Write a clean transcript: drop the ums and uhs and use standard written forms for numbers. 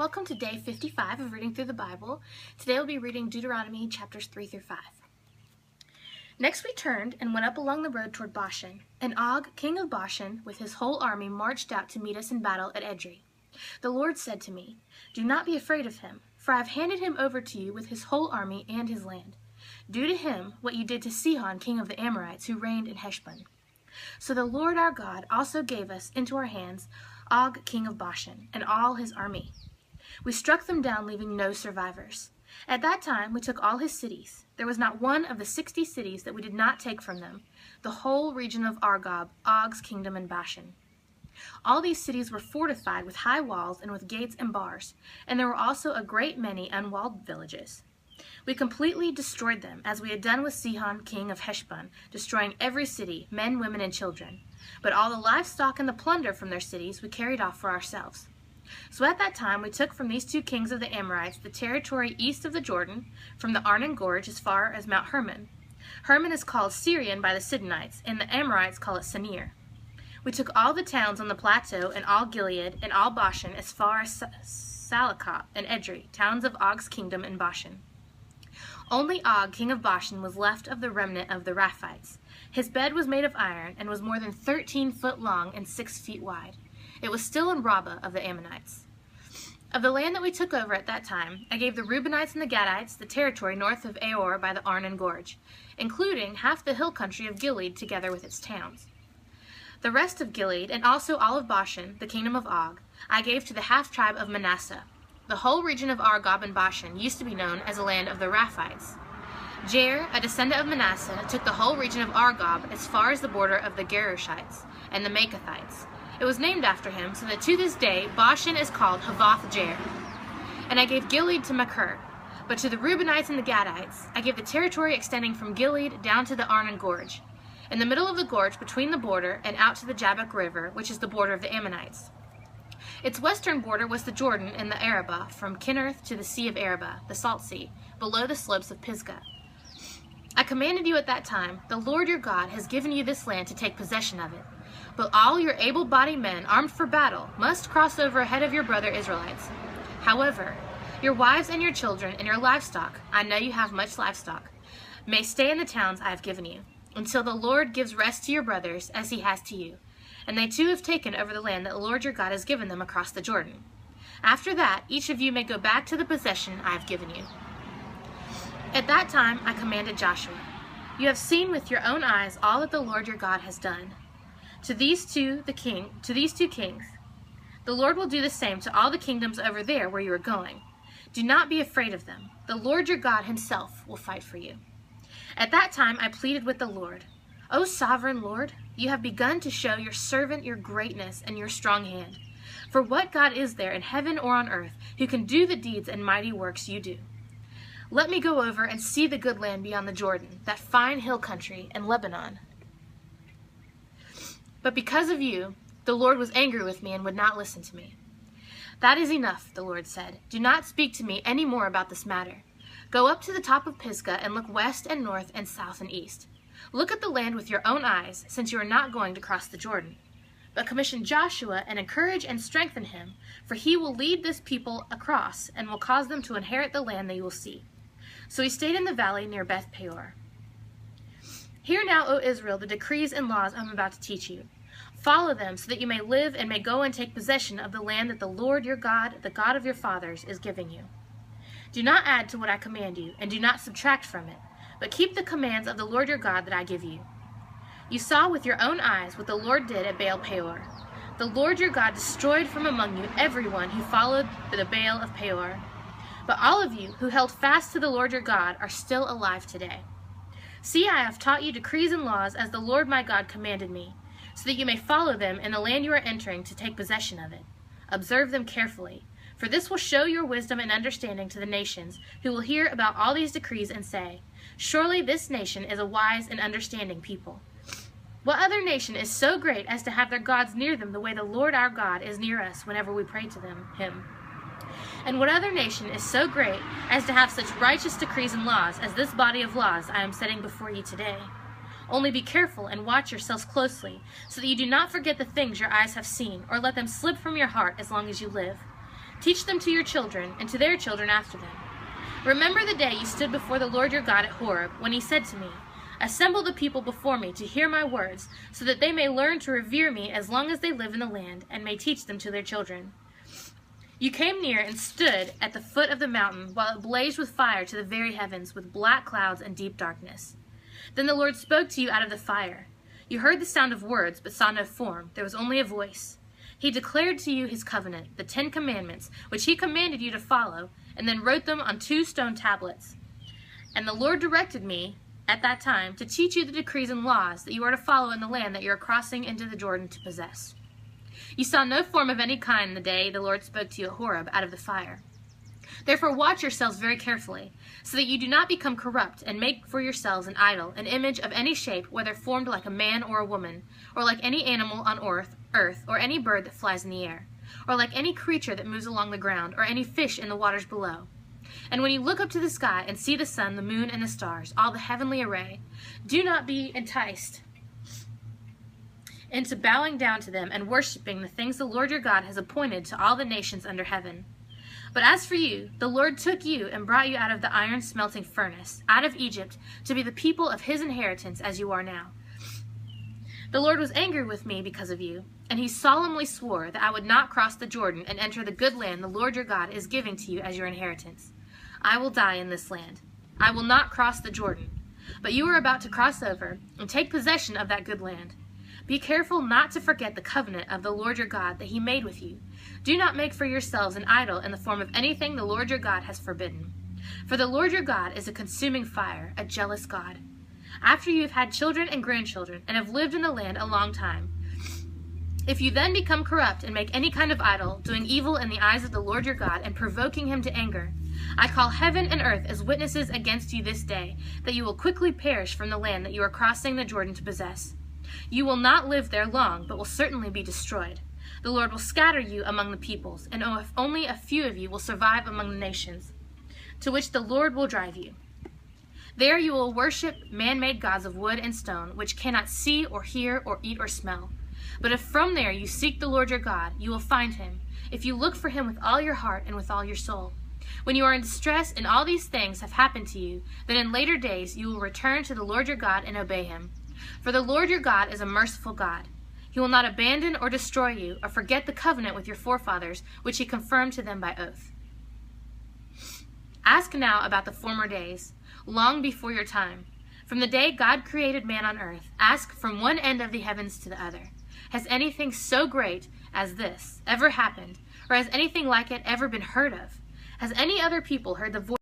Welcome to day 55 of reading through the Bible. Today we'll be reading Deuteronomy chapters 3 through 5. Next we turned and went up along the road toward Bashan, and Og, king of Bashan, with his whole army marched out to meet us in battle at Edrei. The Lord said to me, "Do not be afraid of him, for I have handed him over to you with his whole army and his land. Do to him what you did to Sihon, king of the Amorites, who reigned in Heshbon." So the Lord our God also gave us into our hands Og, king of Bashan, and all his army. We struck them down, leaving no survivors. At that time we took all his cities. There was not one of the 60 cities that we did not take from them, the whole region of Argob, Og's kingdom in Bashan. All these cities were fortified with high walls and with gates and bars, and there were also a great many unwalled villages. We completely destroyed them, as we had done with Sihon, king of Heshbon, destroying every city, men, women, and children. But all the livestock and the plunder from their cities we carried off for ourselves. So at that time we took from these two kings of the Amorites the territory east of the Jordan, from the Arnon Gorge as far as Mount Hermon. Hermon is called Syrian by the Sidonites, and the Amorites call it Senir. We took all the towns on the plateau, and all Gilead, and all Bashan, as far as Salakah and Edrei, towns of Og's kingdom in Bashan. Only Og, king of Bashan, was left of the remnant of the Raphites. His bed was made of iron, and was more than 13 feet long and 6 feet wide. It was still in Rabbah of the Ammonites. Of the land that we took over at that time, I gave the Reubenites and the Gadites the territory north of Aor by the Arnon Gorge, including half the hill country of Gilead together with its towns. The rest of Gilead, and also all of Bashan, the kingdom of Og, I gave to the half-tribe of Manasseh. The whole region of Argob and Bashan used to be known as the land of the Raphites. Jair, a descendant of Manasseh, took the whole region of Argob as far as the border of the Gerushites and the Maacathites. It was named after him, so that to this day Bashan is called Havoth Jair. And I gave Gilead to Machir. But to the Reubenites and the Gadites, I gave the territory extending from Gilead down to the Arnon Gorge, in the middle of the gorge between the border and out to the Jabbok River, which is the border of the Ammonites. Its western border was the Jordan and the Arabah, from Kinnereth to the Sea of Arabah, the Salt Sea, below the slopes of Pisgah. I commanded you at that time, "The Lord your God has given you this land to take possession of it. But all your able-bodied men, armed for battle, must cross over ahead of your brother Israelites. However, your wives and your children and your livestock, I know you have much livestock, may stay in the towns I have given you, until the Lord gives rest to your brothers as he has to you. And they too have taken over the land that the Lord your God has given them across the Jordan. After that, each of you may go back to the possession I have given you." At that time I commanded Joshua, "You have seen with your own eyes all that the Lord your God has done. To these two kings, the Lord will do the same to all the kingdoms over there where you are going. Do not be afraid of them. The Lord your God himself will fight for you." At that time I pleaded with the Lord, "O sovereign Lord, you have begun to show your servant your greatness and your strong hand. For what God is there in heaven or on earth who can do the deeds and mighty works you do? Let me go over and see the good land beyond the Jordan, that fine hill country and Lebanon." But because of you, the Lord was angry with me and would not listen to me. "That is enough," the Lord said. "Do not speak to me any more about this matter. Go up to the top of Pisgah and look west and north and south and east. Look at the land with your own eyes, since you are not going to cross the Jordan. But commission Joshua and encourage and strengthen him, for he will lead this people across and will cause them to inherit the land they will see." So he stayed in the valley near Beth Peor. "Hear now, O Israel, the decrees and laws I am about to teach you. Follow them so that you may live and may go and take possession of the land that the Lord your God, the God of your fathers, is giving you. Do not add to what I command you, and do not subtract from it, but keep the commands of the Lord your God that I give you. You saw with your own eyes what the Lord did at Baal Peor. The Lord your God destroyed from among you everyone who followed the Baal of Peor. But all of you who held fast to the Lord your God are still alive today. See, I have taught you decrees and laws as the Lord my God commanded me, so that you may follow them in the land you are entering to take possession of it. Observe them carefully, for this will show your wisdom and understanding to the nations who will hear about all these decrees and say, 'Surely this nation is a wise and understanding people.' What other nation is so great as to have their gods near them the way the Lord our God is near us whenever we pray to him? And what other nation is so great as to have such righteous decrees and laws as this body of laws I am setting before you today? Only be careful and watch yourselves closely, so that you do not forget the things your eyes have seen, or let them slip from your heart as long as you live. Teach them to your children and to their children after them. Remember the day you stood before the Lord your God at Horeb, when he said to me, Assemble the people before me to hear my words, so that they may learn to revere me as long as they live in the land, and may teach them to their children. You came near and stood at the foot of the mountain, while it blazed with fire to the very heavens, with black clouds and deep darkness. Then the Lord spoke to you out of the fire. You heard the sound of words, but saw no form. There was only a voice. He declared to you his covenant, the 10 Commandments, which he commanded you to follow, and then wrote them on 2 stone tablets. And the Lord directed me, at that time, to teach you the decrees and laws that you are to follow in the land that you are crossing into the Jordan to possess. You saw no form of any kind the day the Lord spoke to you at Horeb out of the fire. Therefore watch yourselves very carefully, so that you do not become corrupt and make for yourselves an idol, an image of any shape, whether formed like a man or a woman, or like any animal on earth, or any bird that flies in the air, or like any creature that moves along the ground, or any fish in the waters below. And when you look up to the sky and see the sun, the moon, and the stars, all the heavenly array, do not be enticed into bowing down to them and worshiping the things the Lord your God has appointed to all the nations under heaven. But as for you, the Lord took you and brought you out of the iron smelting furnace, out of Egypt, to be the people of his inheritance as you are now. The Lord was angry with me because of you, and he solemnly swore that I would not cross the Jordan and enter the good land the Lord your God is giving to you as your inheritance. I will die in this land. I will not cross the Jordan. But you are about to cross over and take possession of that good land. Be careful not to forget the covenant of the Lord your God that he made with you. Do not make for yourselves an idol in the form of anything the Lord your God has forbidden. For the Lord your God is a consuming fire, a jealous God. After you have had children and grandchildren, and have lived in the land a long time, if you then become corrupt and make any kind of idol, doing evil in the eyes of the Lord your God, and provoking him to anger, I call heaven and earth as witnesses against you this day, that you will quickly perish from the land that you are crossing the Jordan to possess. You will not live there long, but will certainly be destroyed. The Lord will scatter you among the peoples, and only a few of you will survive among the nations, to which the Lord will drive you. There you will worship man-made gods of wood and stone, which cannot see or hear or eat or smell. But if from there you seek the Lord your God, you will find him, if you look for him with all your heart and with all your soul. When you are in distress and all these things have happened to you, then in later days you will return to the Lord your God and obey him. For the Lord your God is a merciful God. He will not abandon or destroy you, or forget the covenant with your forefathers, which he confirmed to them by oath. Ask now about the former days, long before your time. From the day God created man on earth, ask from one end of the heavens to the other. Has anything so great as this ever happened, or has anything like it ever been heard of? Has any other people heard the voice